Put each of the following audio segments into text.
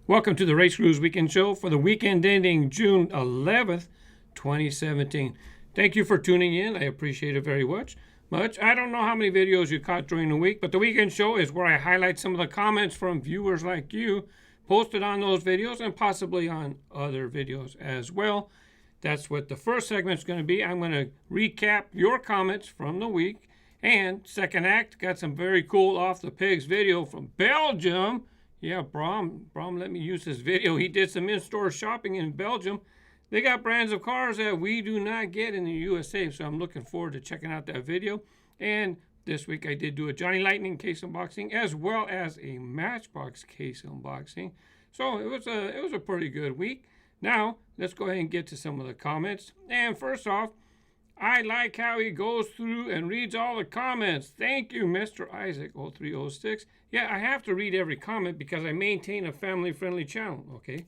Welcome to the RaceGrooves Weekend Show for the weekend ending June 11th, 2017. Thank you for tuning in. I appreciate it very much. I don't know how many videos you caught during the week, but the weekend show is where I highlight some of the comments from viewers like you posted on those videos and possibly on other videos as well. That's what the first segment is going to be. I'm going to recap your comments from the week. And second act, got some very cool off the pigs video from Belgium. Yeah, Bram let me use this video. He did some in-store shopping in Belgium. They got brands of cars that we do not get in the USA, so I'm looking forward to checking out that video. And this week I did do a Johnny Lightning case unboxing as well as a Matchbox case unboxing. So it was a pretty good week. Now, let's go ahead and get to some of the comments. And first off, I like how he goes through and reads all the comments. Thank you, Mr. Isaac 0306. Yeah, I have to read every comment because I maintain a family-friendly channel, okay?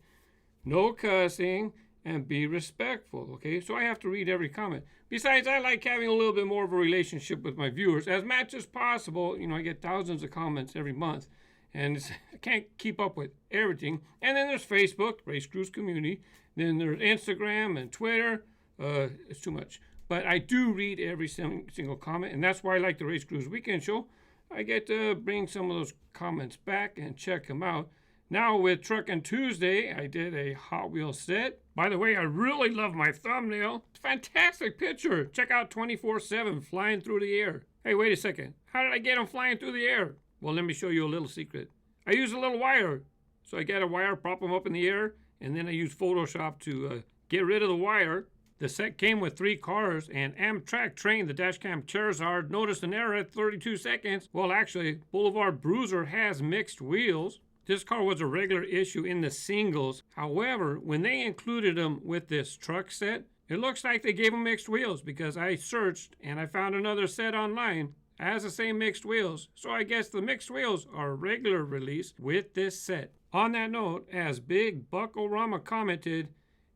No cussing and be respectful, okay? So I have to read every comment. Besides, I like having a little bit more of a relationship with my viewers. As much as possible, you know, I get thousands of comments every month. And I can't keep up with everything. And then there's Facebook, RaceGrooves Community. Then there's Instagram and Twitter. It's too much. But I do read every single comment, and that's why I like the RaceGrooves Weekend Show. I get to bring some of those comments back and check them out. Now with Truckin Tuesday, I did a Hot Wheels set. By the way, I really love my thumbnail. It's a fantastic picture. Check out 24/7 flying through the air. Hey, wait a second. How did I get them flying through the air? Well, let me show you a little secret. I use a little wire. So I get a wire, prop them up in the air, and then I use Photoshop to get rid of the wire. The set came with 3 cars, and Amtrak trained the dashcam Charizard noticed an error at 32 seconds. Well, actually, Boulevard Bruiser has mixed wheels. This car was a regular issue in the singles. However, when they included them with this truck set, it looks like they gave them mixed wheels because I searched and I found another set online that has the same mixed wheels. So I guess the mixed wheels are a regular release with this set. On that note, as Big Buckorama commented,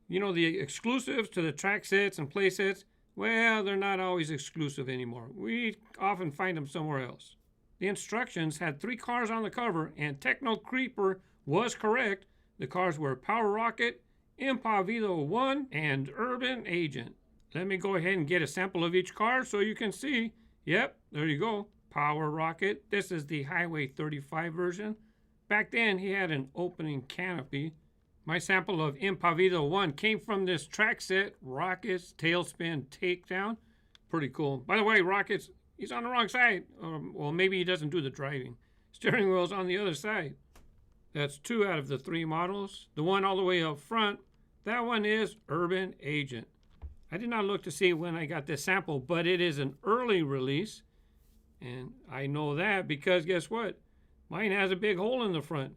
you know, the exclusives to the track sets and play sets, well, they're not always exclusive anymore. We often find them somewhere else. The instructions had 3 cars on the cover, and Techno Creeper was correct. The cars were Power Rocket, Impavido 1, and Urban Agent. Let me go ahead and get a sample of each car so you can see. Yep, there you go. Power Rocket. This is the Highway 35 version. Back then, he had an opening canopy. My sample of Impavido 1 came from this track set, Rockets Tailspin Takedown. Pretty cool. By the way, Rockets, he's on the wrong side. Well, maybe he doesn't do the driving. Steering wheel's on the other side. That's 2 out of the 3 models. The one all the way up front, that one is Urban Agent. I did not look to see when I got this sample, but it is an early release. And I know that because guess what? Mine has a big hole in the front.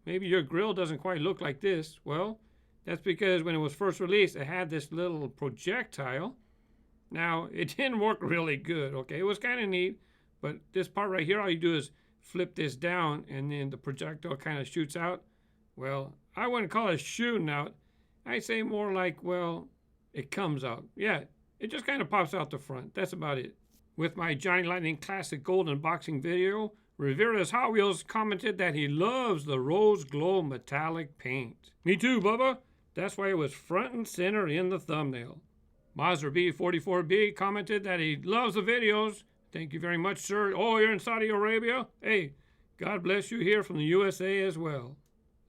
Maybe your grill doesn't quite look like this. Well, that's because when it was first released, it had this little projectile. Now, it didn't work really good, okay? It was kind of neat, but this part right here, all you do is flip this down, and then the projectile kind of shoots out. Well, I wouldn't call it shooting out. I'd say more like, well, it comes out. Yeah, it just kind of pops out the front. That's about it. With my Johnny Lightning Classic Gold unboxing video, Rivera's Hot Wheels commented that he loves the rose glow metallic paint. Me too, Bubba. That's why it was front and center in the thumbnail. Mazda B44B commented that he loves the videos. Thank you very much, sir. Oh, you're in Saudi Arabia? Hey, God bless you here from the USA as well.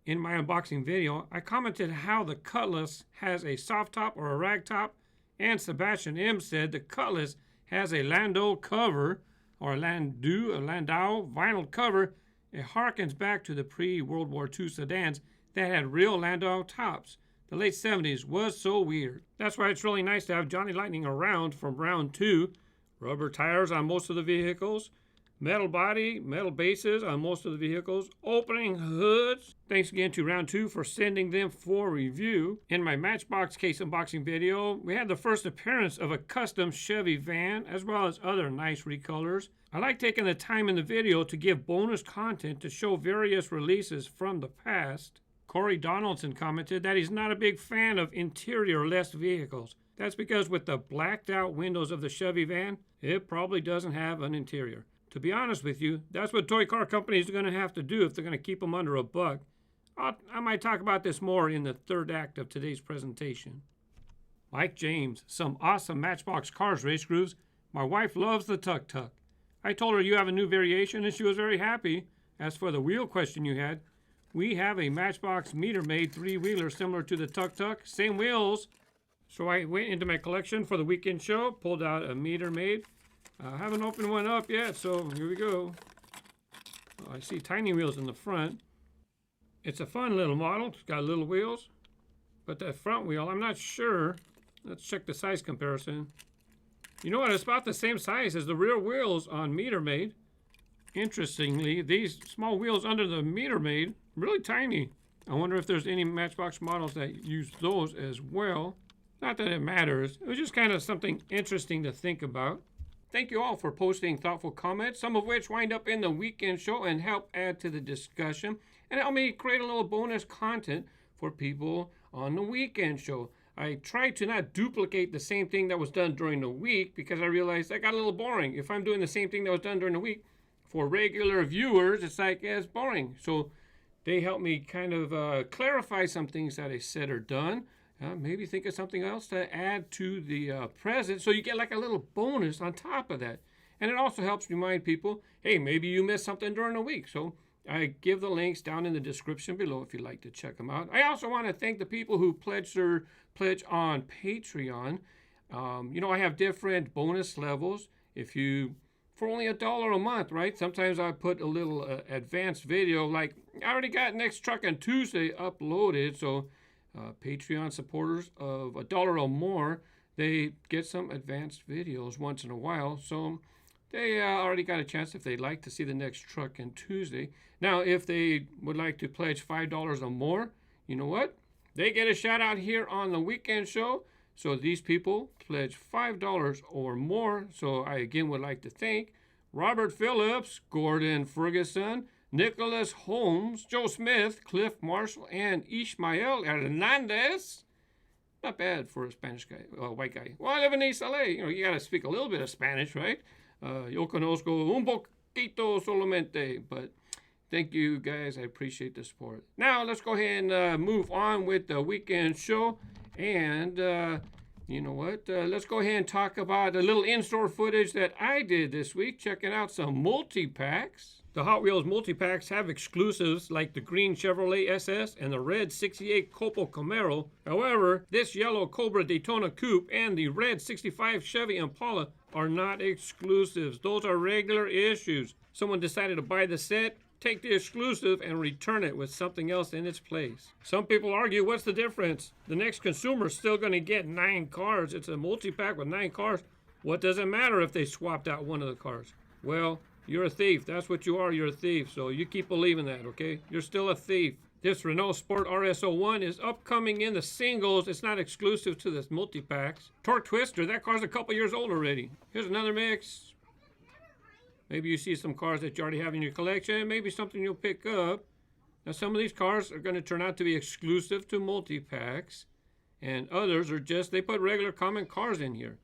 In my unboxing video, I commented how the Cutlass has a soft top or a rag top, and Sebastian M said the Cutlass has a Landau cover, or a Landau vinyl cover. It harkens back to the pre-World War II sedans that had real Landau tops. The late 70s was so weird. That's why it's really nice to have Johnny Lightning around from round 2. Rubber tires on most of the vehicles, metal body, metal bases on most of the vehicles, opening hoods. Thanks again to round 2 for sending them for review. In my Matchbox case unboxing video, we had the first appearance of a custom Chevy van, as well as other nice recolors. I like taking the time in the video to give bonus content to show various releases from the past. Corey Donaldson commented that he's not a big fan of interior-less vehicles. That's because with the blacked out windows of the Chevy van, it probably doesn't have an interior. To be honest with you, that's what toy car companies are going to have to do if they're going to keep them under $1. I might talk about this more in the third act of today's presentation. Like James, some awesome Matchbox cars, RaceGrooves. My wife loves the tuk-tuk. I told her you have a new variation and she was very happy. As for the wheel question you had, we have a Matchbox meter-made three-wheeler similar to the tuk-tuk, same wheels. So I went into my collection for the weekend show, pulled out a meter-made. I haven't opened one up yet, so here we go. Oh, I see tiny wheels in the front. It's a fun little model. It's got little wheels. But that front wheel, I'm not sure. Let's check the size comparison. You know what? It's about the same size as the rear wheels on Meter Maid. Interestingly, these small wheels under the Meter Maid, really tiny. I wonder if there's any Matchbox models that use those as well. Not that it matters. It was just kind of something interesting to think about. Thank you all for posting thoughtful comments, some of which wind up in the weekend show and help add to the discussion and help me create a little bonus content for people on the weekend show. I try to not duplicate the same thing that was done during the week because I realized that got a little boring. If I'm doing the same thing that was done during the week, for regular viewers, it's like, it's boring. So they help me kind of clarify some things that I said or done. Maybe think of something else to add to the present so you get like a little bonus on top of that. And it also helps remind people, hey, maybe you missed something during the week. So I give the links down in the description below if you'd like to check them out. I also want to thank the people who pledge their pledge on Patreon. You know, I have different bonus levels. If you, for only $1 a month, right? Sometimes I put a little advanced video, like I already got next Truckin Tuesday uploaded. So Patreon supporters of $1 or more, they get some advanced videos once in a while. So they already got a chance if they'd like to see the next Truckin Tuesday. Now, if they would like to pledge $5 or more, you know what? They get a shout out here on the weekend show. So these people pledge $5 or more. So I again would like to thank Robert Phillips, Gordon Ferguson, Nicholas Holmes, Joe Smith, Cliff Marshall, and Ishmael Hernandez. Not bad for a Spanish guy, white guy. Well, I live in East LA. You know, you got to speak a little bit of Spanish, right? Yo conozco un poquito solamente, but thank you guys. I appreciate the support. Now let's go ahead and move on with the weekend show. And you know what? Let's go ahead and talk about a little in-store footage that I did this week, checking out some multi-packs. The Hot Wheels multi-packs have exclusives like the green Chevrolet SS and the red 68 Copo Camaro. However, this yellow Cobra Daytona Coupe and the red 65 Chevy Impala are not exclusives. Those are regular issues. Someone decided to buy the set, take the exclusive, and return it with something else in its place. Some people argue, what's the difference? The next consumer is still going to get 9 cars. It's a multi-pack with 9 cars. What does it matter if they swapped out one of the cars? Well, you're a thief. That's what you are. You're a thief. So you keep believing that, okay? You're still a thief. This Renault Sport RS01 is upcoming in the singles. It's not exclusive to this multi-packs. Torque Twister, that car's a couple years old already. Here's another mix. Maybe you see some cars that you already have in your collection. Maybe something you'll pick up. Now, some of these cars are going to turn out to be exclusive to multi-packs. And others are just, they put regular common cars in here.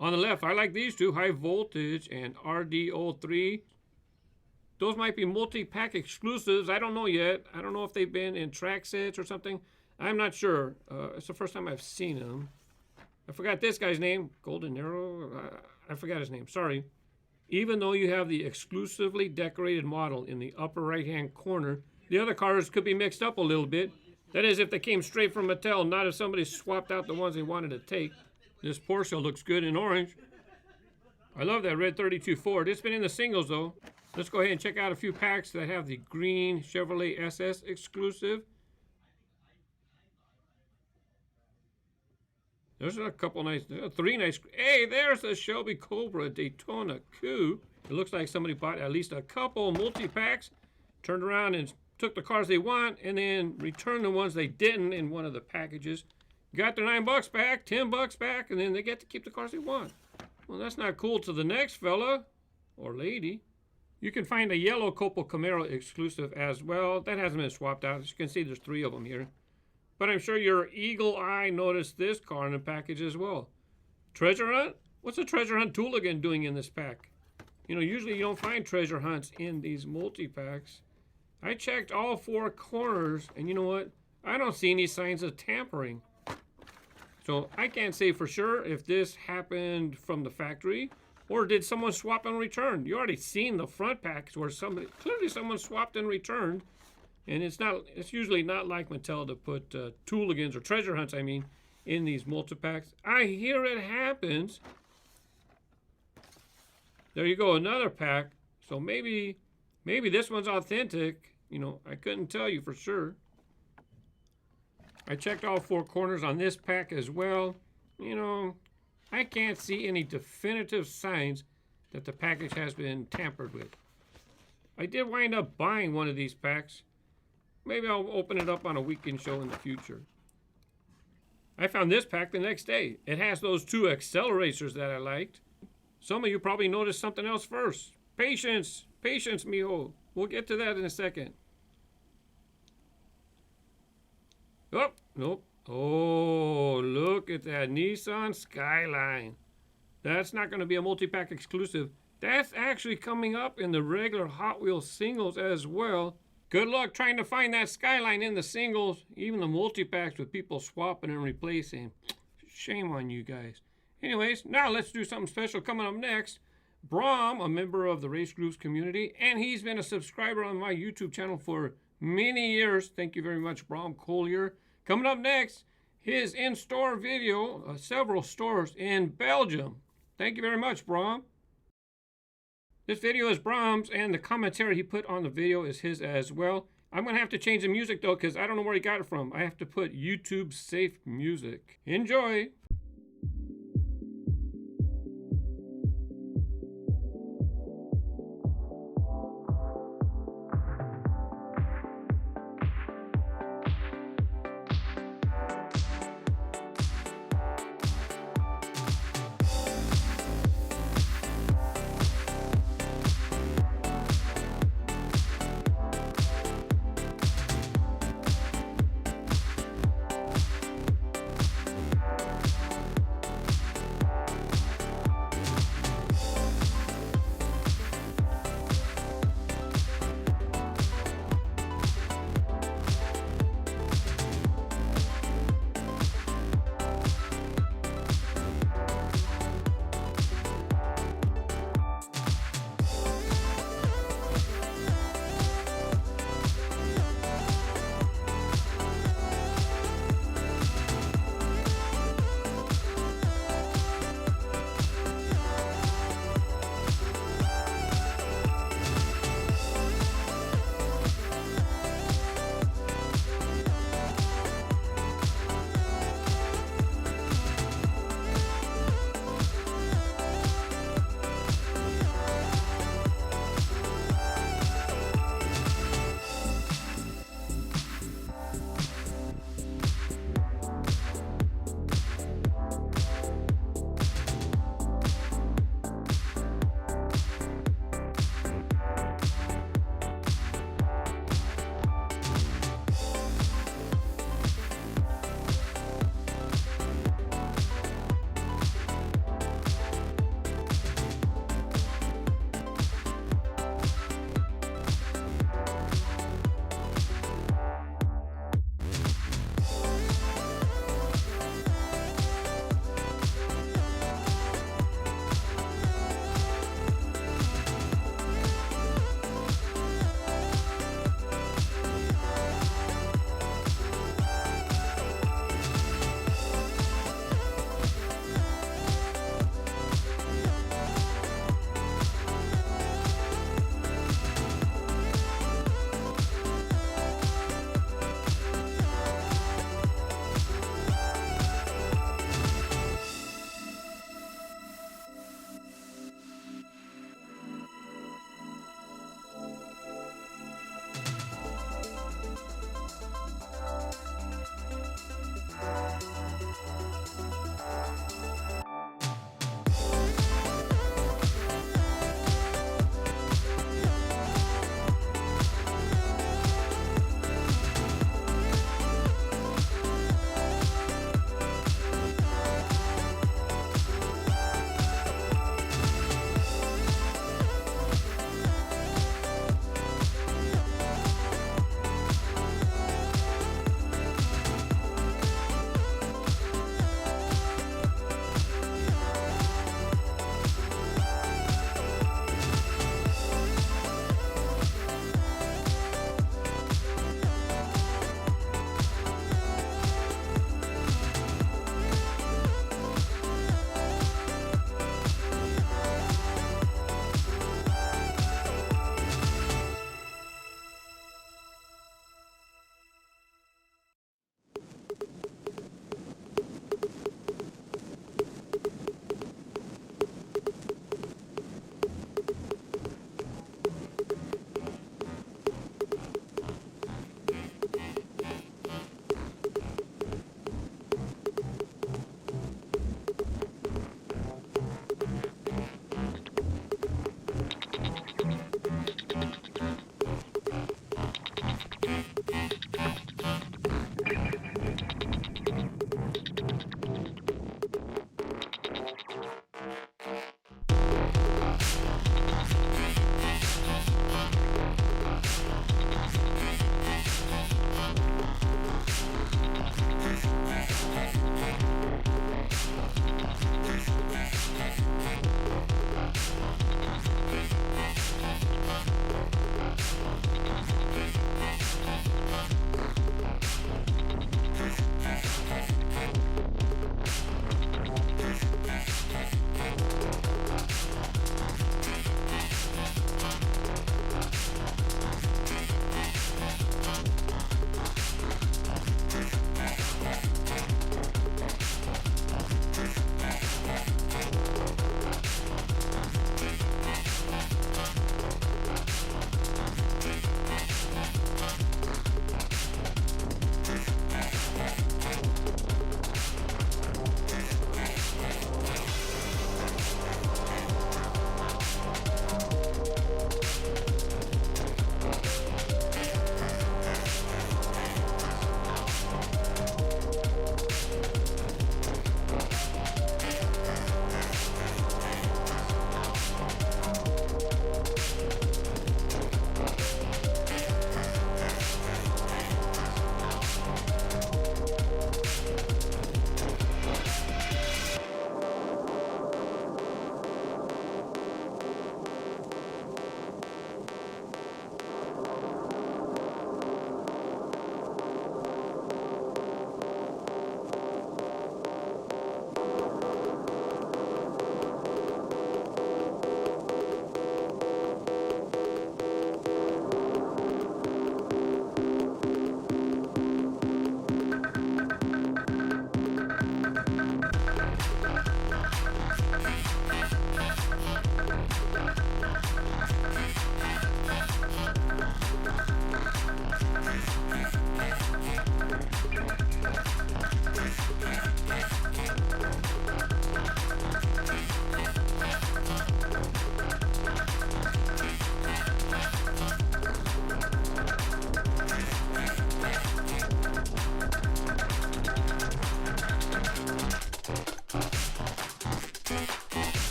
On the left, I like these two, High Voltage and RDO3. Those might be multi-pack exclusives. I don't know yet. I don't know if they've been in track sets or something. I'm not sure. It's the first time I've seen them. I forgot this guy's name. Golden Arrow? I forgot his name. Sorry. Even though you have the exclusively decorated model in the upper right-hand corner, the other cars could be mixed up a little bit. That is, if they came straight from Mattel, not if somebody swapped out the ones they wanted to take. This Porsche looks good in orange. I love that red 32 Ford. It's been in the singles, though. Let's go ahead and check out a few packs that have the green Chevrolet SS exclusive. There's a couple nice, 3 nice. Hey, there's the Shelby Cobra Daytona Coupe. It looks like somebody bought at least a couple multi-packs, turned around and took the cars they want, and then returned the ones they didn't in one of the packages. Got their $9 back, $10 back, and then they get to keep the cars they want. Well, that's not cool to the next fella or lady. You can find a yellow Copo Camaro exclusive as well. That hasn't been swapped out. As you can see, there's 3 of them here. But I'm sure your eagle eye noticed this car in the package as well. Treasure Hunt? What's a Treasure Hunt Tooligan doing in this pack? You know, usually you don't find treasure hunts in these multi-packs. I checked all 4 corners, and you know what? I don't see any signs of tampering. So I can't say for sure if this happened from the factory or did someone swap and return. You already seen the front packs where clearly someone swapped and returned. And it's usually not like Mattel to put tooligans or treasure hunts, I mean, in these multi-packs. I hear it happens. There you go, another pack. So maybe this one's authentic. You know, I couldn't tell you for sure. I checked all 4 corners on this pack as well. You know, I can't see any definitive signs that the package has been tampered with. I did wind up buying one of these packs. Maybe I'll open it up on a weekend show in the future. I found this pack the next day. It has those 2 accelerators that I liked. Some of you probably noticed something else first. Patience, patience, mijo. We'll get to that in a second. Oh, nope. Oh, look at that Nissan Skyline. That's not going to be a multi-pack exclusive. That's actually coming up in the regular Hot Wheels singles as well. Good luck trying to find that Skyline in the singles, even the multi-packs with people swapping and replacing. Shame on you guys. Anyways, now let's do something special coming up next. Bram, a member of the RaceGrooves community, and he's been a subscriber on my YouTube channel for many years. Thank you very much, Bram Collier. Coming up next, his in-store video, several stores in Belgium. Thank you very much, Bram. This video is Bram's, and the commentary he put on the video is his as well. I'm going to have to change the music, though, because I don't know where he got it from. I have to put YouTube safe music. Enjoy!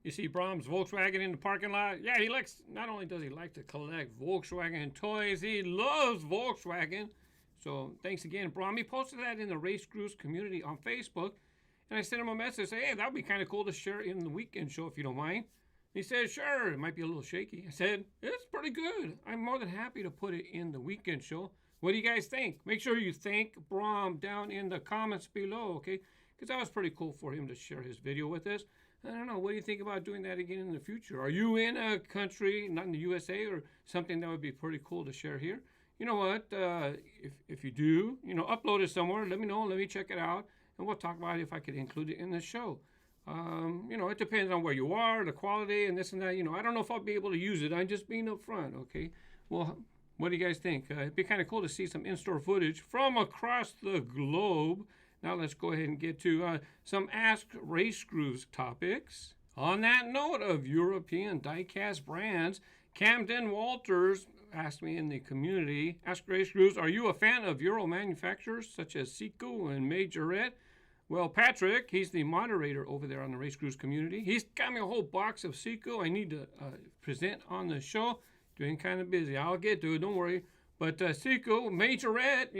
You see Bram's Volkswagen in the parking lot. Yeah, he likes, not only does he like to collect Volkswagen toys, he loves Volkswagen. So thanks again, Bram. He posted that in the RaceGrooves community on Facebook. And I sent him a message, say, hey, that would be kind of cool to share in the weekend show if you don't mind. He said, sure, it might be a little shaky. I said, it's pretty good. I'm more than happy to put it in the weekend show. What do you guys think? Make sure you thank Bram down in the comments below, okay? Because that was pretty cool for him to share his video with us. I don't know, what do you think about doing that again in the future? Are you in a country, not in the USA, or something that would be pretty cool to share here? You know what, if you do, upload it somewhere, let me know, let me check it out, and we'll talk about if I could include it in the show. It depends on where you are, the quality, and this and that. I don't know if I'll be able to use it. I'm just being upfront, okay? Well, what do you guys think? It'd be kind of cool to see some in-store footage from across the globe. Now let's go ahead and get to some Ask RaceGrooves topics. On that note of European diecast brands, Camden Walters asked me in the community, Ask RaceGrooves, are you a fan of Euro manufacturers such as Seiko and Majorette? Well, Patrick, he's the moderator over there on the RaceGrooves community. He's got me a whole box of Seiko I need to present on the show. Doing kind of busy. I'll get to it, don't worry. But Seiko, Majorette,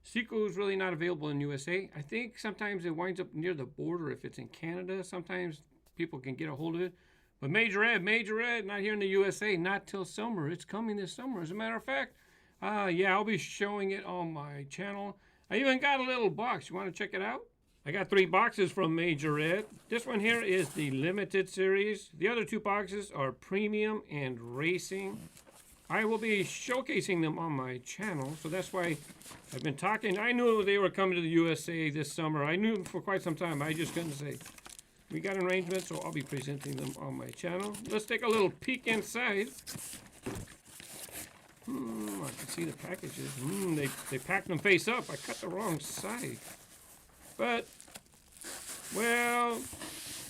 Seiko is really not available in USA. I think sometimes it winds up near the border if it's in Canada. Sometimes people can get a hold of it. But Majorette, not here in the USA, not till summer. It's coming this summer, as a matter of fact. Yeah, I'll be showing it on my channel. I even got a little box. You want to check it out? I got 3 boxes from Majorette. This one here is the limited series. The other 2 boxes are premium and racing. I will be showcasing them on my channel, so that's why I've been talking. I knew they were coming to the USA this summer. I knew for quite some time. I just couldn't say. We got an arrangement, so I'll be presenting them on my channel. Let's take a little peek inside. I can see the packages. They packed them face up. I cut the wrong side. But, well,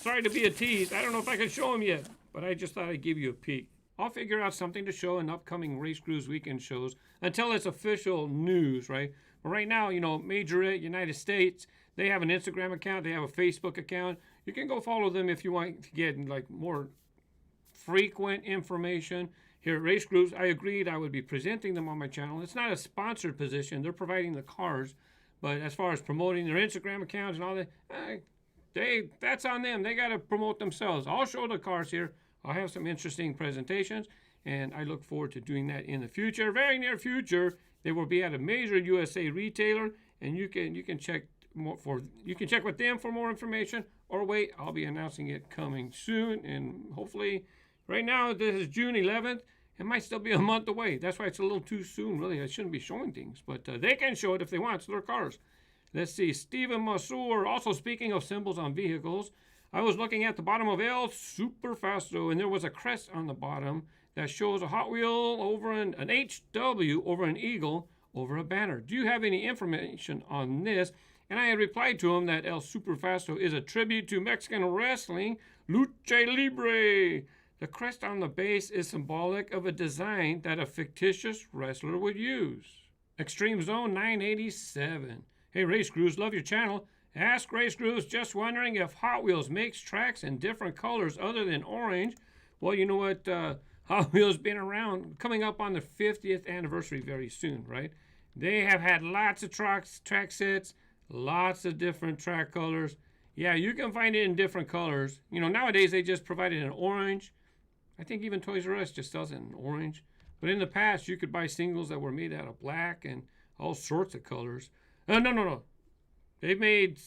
sorry to be a tease. I don't know if I can show them yet, but I just thought I'd give you a peek. I'll figure out something to show in upcoming RaceGrooves weekend shows until it's official news, right? But right now, Majorette United States, they have an Instagram account, they have a Facebook account. You can go follow them if you want to get more frequent information. Here at RaceGrooves, I agreed I would be presenting them on my channel. It's not a sponsored position. They're providing the cars. But as far as promoting their Instagram accounts and all that, that's on them. They got to promote themselves. I'll show the cars here. I'll have some interesting presentations, and I look forward to doing that in the future. Very near future, they will be at a major USA retailer, and you can check with them for more information, or wait, I'll be announcing it coming soon, and hopefully, right now this is June 11th. It might still be a month away. That's why it's a little too soon, really. I shouldn't be showing things, but they can show it if they want. It's their cars. Let's see. Stephen Masur, also speaking of symbols on vehicles, I was looking at the bottom of El Superfasto, and there was a crest on the bottom that shows a Hot Wheel over an HW over an eagle over a banner. Do you have any information on this? And I had replied to him that El Superfasto is a tribute to Mexican wrestling, Lucha Libre. The crest on the base is symbolic of a design that a fictitious wrestler would use. Extreme Zone 987. Hey, RaceGrooves, love your channel. Ask RaceGrooves, just wondering if Hot Wheels makes tracks in different colors other than orange. Well, you know what? Hot Wheels been around, coming up on the 50th anniversary very soon, right? They have had lots of track sets, lots of different track colors. Yeah, you can find it in different colors. Nowadays they just provide it in orange. I think even Toys R Us just sells it in orange. But in the past, you could buy singles that were made out of black and all sorts of colors. No. They've made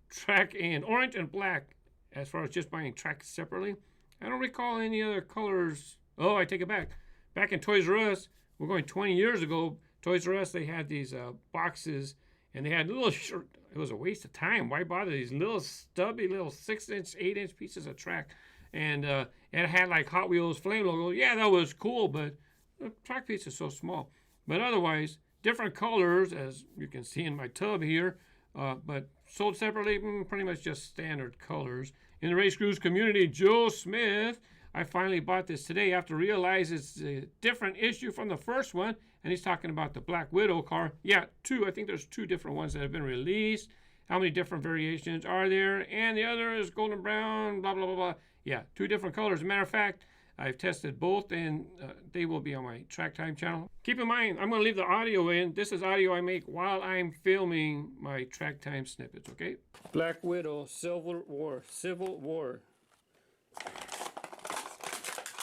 track in orange and black as far as just buying tracks separately. I don't recall any other colors. Oh, I take it back. Back in Toys R Us, we're going 20 years ago, Toys R Us, they had these boxes, and they had little short, it was a waste of time. Why bother? These little stubby little 6-inch, 8-inch pieces of track. And it had like Hot Wheels flame logo. Yeah, that was cool, but the track piece is so small. But otherwise, different colors, as you can see in my tub here, but sold separately, pretty much just standard colors. In the RaceGrooves community, Joe Smith, I finally bought this today after realizing it's a different issue from the first one, and he's talking about the Black Widow car. Yeah, 2. I think there's 2 different ones that have been released. how many different variations are there, and the other is golden brown, blah, blah, blah, blah. Yeah, 2 different colors. As a matter of fact, I've tested both, and they will be on my Track Time channel. Keep in mind, I'm going to leave the audio in. This is audio I make while I'm filming my Track Time snippets, okay? Black Widow, Civil War.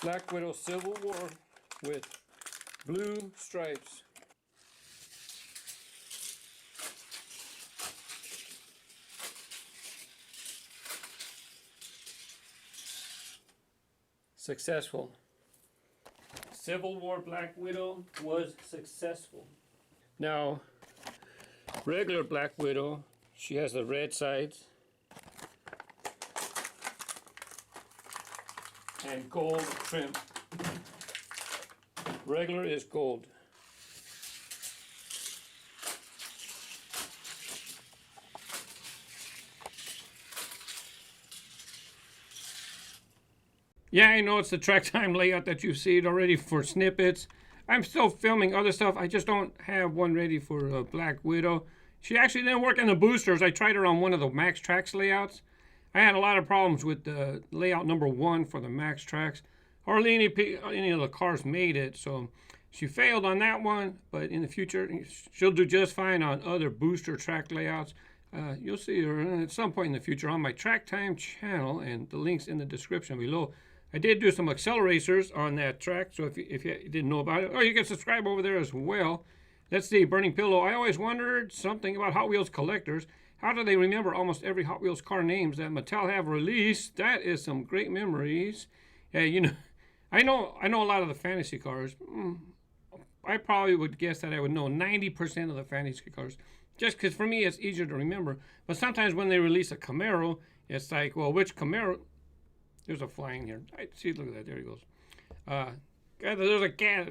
Black Widow Civil War with blue stripes. Successful. Civil War Black Widow was successful. Now, regular Black Widow, she has the red sides and gold trim. Regular is gold. Yeah, I know it's the Track Time layout that you've seen already for snippets. I'm still filming other stuff. I just don't have one ready for Black Widow. She actually didn't work in the boosters. I tried her on one of the Max Trax layouts. I had a lot of problems with the layout number 1 for the Max Trax. Hardly any of the cars made it, so she failed on that one. But in the future, she'll do just fine on other booster track layouts. You'll see her at some point in the future on my Track Time channel, and the link's in the description below. I did do some acceleracers on that track, so if you didn't know about it, you can subscribe over there as well. Let's see, Burning Pillow. I always wondered something about Hot Wheels collectors. How do they remember almost every Hot Wheels car names that Mattel have released? That is some great memories. Yeah, you know, I know a lot of the fantasy cars. I probably would guess that I would know 90% of the fantasy cars, just because for me it's easier to remember. But sometimes when they release a Camaro, it's like, well, which Camaro? There's a flying here. See, look at that. There he goes. There's a cat.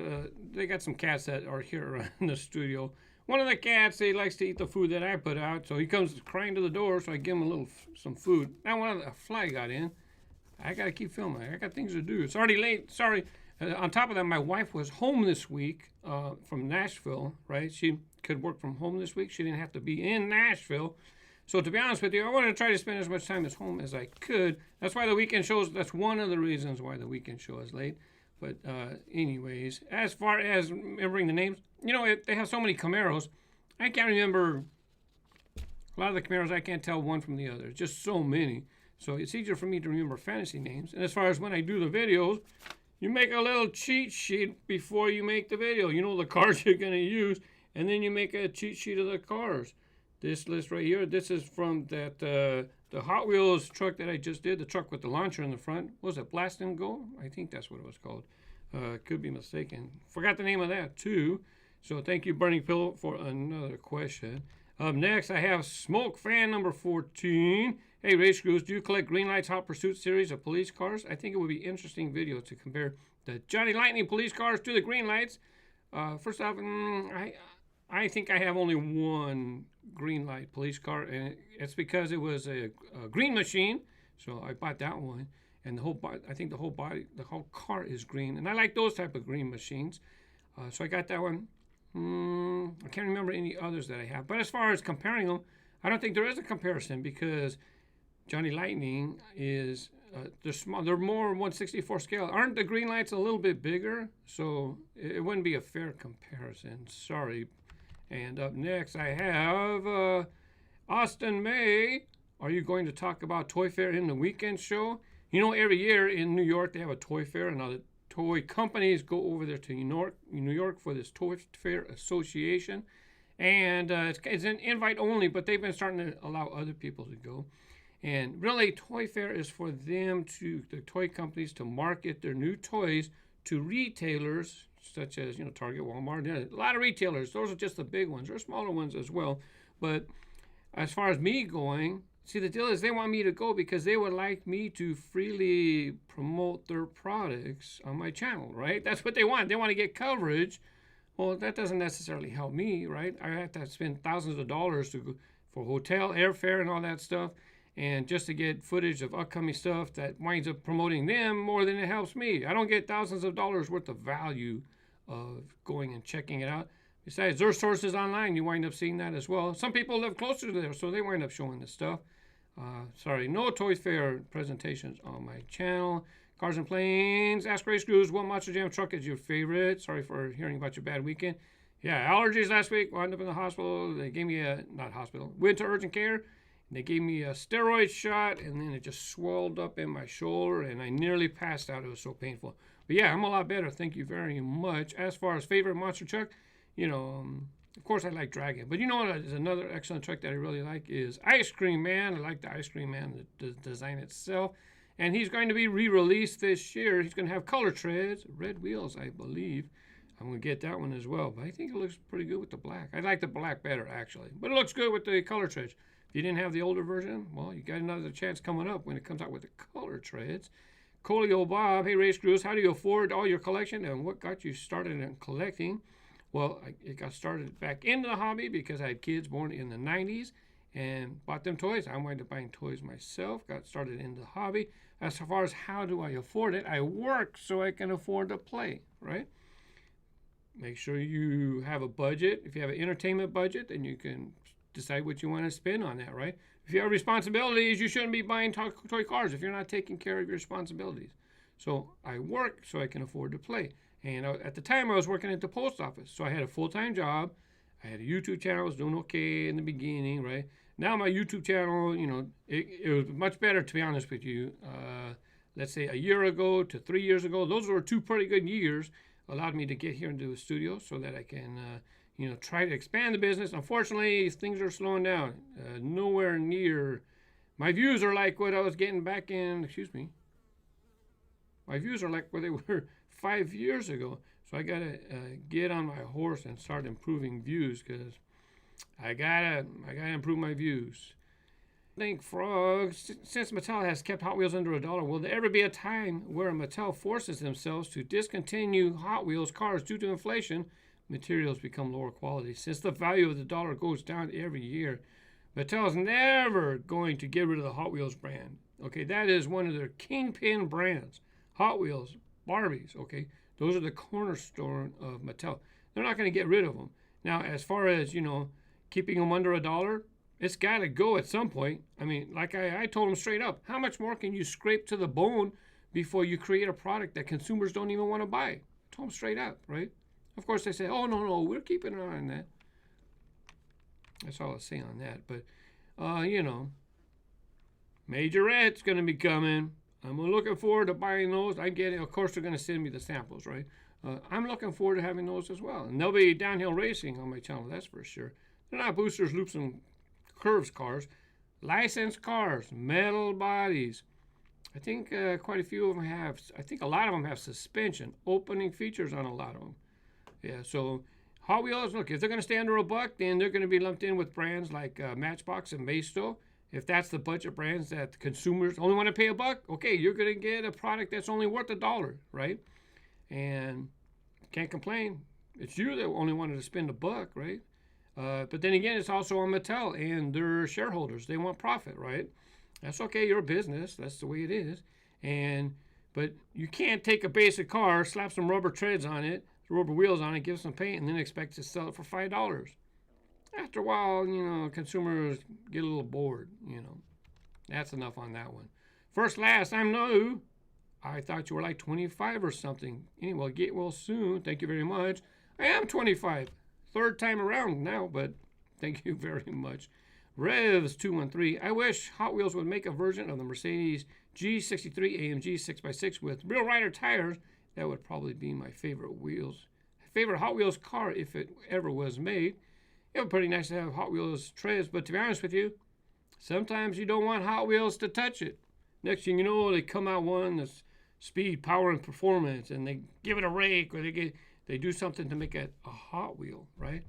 They got some cats that are here around the studio. One of the cats, he likes to eat the food that I put out, so he comes crying to the door, so I give him some food. Now, one of the fly got in. I got to keep filming. I got things to do. It's already late. Sorry. On top of that, my wife was home this week from Nashville, right? She could work from home this week. She didn't have to be in Nashville. So to be honest with you, I wanted to try to spend as much time at home as I could. That's why the weekend shows, that's one of the reasons why the weekend show is late. But anyways, as far as remembering the names, you know, they have so many Camaros. I can't remember a lot of the Camaros. I can't tell one from the other. Just so many. So it's easier for me to remember fantasy names. And as far as when I do the videos, you make a little cheat sheet before you make the video. You know the cars you're going to use, and then you make a cheat sheet of the cars. This list right here, this is from that the Hot Wheels truck that I just did, the truck with the launcher in the front. What was it, Blast and Go? I think that's what it was called. Could be mistaken. Forgot the name of that too. So thank you, Burning Pillow, for another question. Up next, I have Smoke Fan number 14. Hey, RaceGrooves, do you collect Greenlight's Hot Pursuit series of police cars? I think it would be an interesting video to compare the Johnny Lightning police cars to the Greenlights. First off, I think I have only one Greenlight police car, and it's because it was a green machine, so I bought that one. And the whole body, I think the whole car is green, and I like those type of green machines. So I got that one. I can't remember any others that I have. But as far as comparing them, I don't think there is a comparison because Johnny Lightning is they're small. They're more 1/64 scale. Aren't the Greenlights a little bit bigger? So it wouldn't be a fair comparison. Sorry. And up next, I have Austin May. Are you going to talk about Toy Fair in the weekend show? You know, every year in New York, they have a Toy Fair, and all the toy companies go over there to New York for this Toy Fair Association. And it's an invite only, but they've been starting to allow other people to go. And really, Toy Fair is for them the toy companies, to market their new toys to retailers, such as, you know, Target, Walmart, a lot of retailers. Those are just the big ones. There are smaller ones as well. But as far as me going, see, the deal is they want me to go because they would like me to freely promote their products on my channel, right? That's what they want. They want to get coverage. Well, that doesn't necessarily help me, right? I have to spend thousands of dollars for hotel, airfare, and all that stuff, and just to get footage of upcoming stuff that winds up promoting them more than it helps me. I don't get thousands of dollars worth of value of going and checking it out. Besides, their sources online, you wind up seeing that as well. Some people live closer to there, so they wind up showing this stuff. Sorry, no Toy Fair presentations on my channel. Cars and Planes, ask RaceGrooves, what Monster Jam truck is your favorite? Sorry for hearing about your bad weekend. Yeah, allergies last week, wound up in the hospital. They gave me not hospital, went to urgent care. And they gave me a steroid shot, and then it just swelled up in my shoulder, and I nearly passed out. It was so painful. But yeah, I'm a lot better. Thank you very much. As far as favorite monster truck, of course I like Dragon. But you know what is another excellent truck that I really like is Ice Cream Man. I like the Ice Cream Man, the design itself. And he's going to be re-released this year. He's going to have color treads, red wheels, I believe. I'm going to get that one as well. But I think it looks pretty good with the black. I like the black better, actually. But it looks good with the color treads. If you didn't have the older version, well, you got another chance coming up when it comes out with the color treads. Colio Bob, hey, RaceGrooves, how do you afford all your collection? And what got you started in collecting? Well, it got started back into the hobby because I had kids born in the 90s and bought them toys. I wound up buying toys myself, got started in the hobby. As far as how do I afford it, I work so I can afford to play, right? Make sure you have a budget. If you have an entertainment budget, then you can decide what you want to spend on that, right? If you have responsibilities, you shouldn't be buying toy cars if you're not taking care of your responsibilities. So I work so I can afford to play. And at the time, I was working at the post office. So I had a full-time job. I had a YouTube channel. I was doing okay in the beginning, right? Now my YouTube channel, it was much better, to be honest with you. Let's say a year ago to 3 years ago. Those were 2 pretty good years. Allowed me to get here into the studio so that I can, try to expand the business. Unfortunately, things are slowing down. Nowhere near. My views are like what I was getting back in, my views are like where they were 5 years ago. So I got to get on my horse and start improving views because I gotta improve my views. Think Frog, since Mattel has kept Hot Wheels under $1, will there ever be a time where Mattel forces themselves to discontinue Hot Wheels cars due to inflation? Materials become lower quality. Since the value of the dollar goes down every year, Mattel is never going to get rid of the Hot Wheels brand. Okay, that is one of their kingpin brands. Hot Wheels, Barbies, okay? Those are the cornerstone of Mattel. They're not going to get rid of them. Now, as far as, keeping them under $1, it's got to go at some point. I mean, like I told them straight up, how much more can you scrape to the bone before you create a product that consumers don't even want to buy? I told them straight up, right? Of course, they say, oh, no, we're keeping an eye on that. That's all I'll say on that. But, Majorette's going to be coming. I'm looking forward to buying those. I get it. Of course, they're going to send me the samples, right? I'm looking forward to having those as well. And there'll be downhill racing on my channel, that's for sure. They're not boosters, loops, and curves cars. Licensed cars, metal bodies. I think quite a few of them have, I think a lot of them have suspension, opening features on a lot of them. Yeah, so Hot Wheels, look, if they're going to stay under $1, then they're going to be lumped in with brands like Matchbox and Maisto. If that's the budget brands that the consumers only want to pay $1, okay, you're going to get a product that's only worth $1, right? And can't complain. It's you that only wanted to spend $1, right? But then again, it's also on Mattel and their shareholders. They want profit, right? That's okay. You're a business. That's the way it is. But you can't take a basic car, slap some rubber treads on it, rubber wheels on it, give some paint, and then expect to sell it for $5. After a while, consumers get a little bored, That's enough on that one. First, last, I'm new. I thought you were like 25 or something. Anyway, get well soon. Thank you very much. I am 25. Third time around now, but thank you very much. Revs213. I wish Hot Wheels would make a version of the Mercedes G63 AMG 6x6 with real rider tires. That would probably be my favorite Hot Wheels car if it ever was made. It would be pretty nice to have Hot Wheels treads, but to be honest with you, sometimes you don't want Hot Wheels to touch it. Next thing you know, they come out one that's speed, power, and performance, and they give it a rake, or they do something to make it a Hot Wheel, right?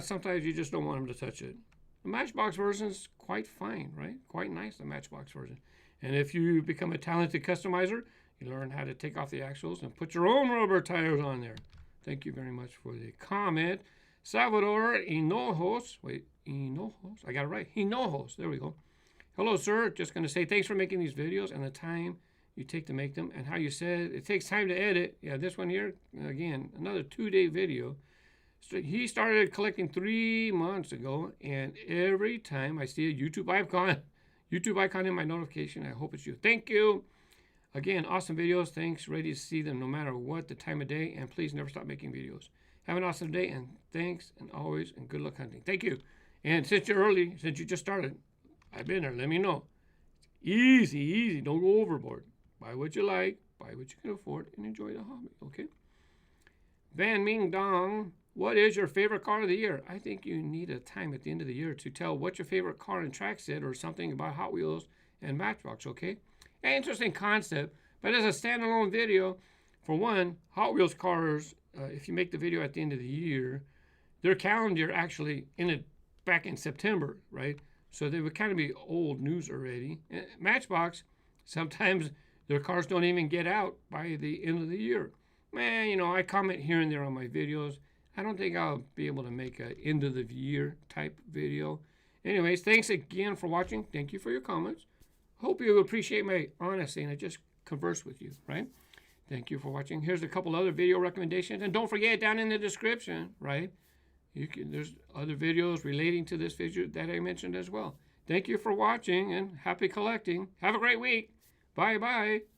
Sometimes you just don't want them to touch it. The Matchbox version is quite fine, right? Quite nice, the Matchbox version. And if you become a talented customizer, you learn how to take off the axles and put your own rubber tires on there. Thank you very much for the comment. Salvador Hinojos. Wait, Hinojos? I got it right. Hinojos. There we go. Hello, sir. Just going to say thanks for making these videos and the time you take to make them and how you said it takes time to edit. Yeah, this one here, again, another 2-day video. So he started collecting 3 months ago, and every time I see a YouTube icon in my notification, I hope it's you. Thank you. Again, awesome videos. Thanks. Ready to see them no matter what the time of day, and please never stop making videos. Have an awesome day, and thanks, and always, and good luck hunting. Thank you. And since you're early, since you just started, I've been there. Let me know. Easy, easy. Don't go overboard. Buy what you like, buy what you can afford, and enjoy the hobby, okay? Van Ming Dong, what is your favorite car of the year? I think you need a time at the end of the year to tell what's your favorite car and track set or something about Hot Wheels and Matchbox, okay? An interesting concept, but as a standalone video, for one, Hot Wheels cars, if you make the video at the end of the year, their calendar year actually ended back in September, right? So they would kind of be old news already. Matchbox, sometimes their cars don't even get out by the end of the year. Man, you know, I comment here and there on my videos. I don't think I'll be able to make an end of the year type video. Anyways, thanks again for watching. Thank you for your comments. Hope you appreciate my honesty and I just converse with you, right? Thank you for watching. Here's a couple other video recommendations. And don't forget, down in the description, right? There's other videos relating to this video that I mentioned as well. Thank you for watching and happy collecting. Have a great week. Bye-bye.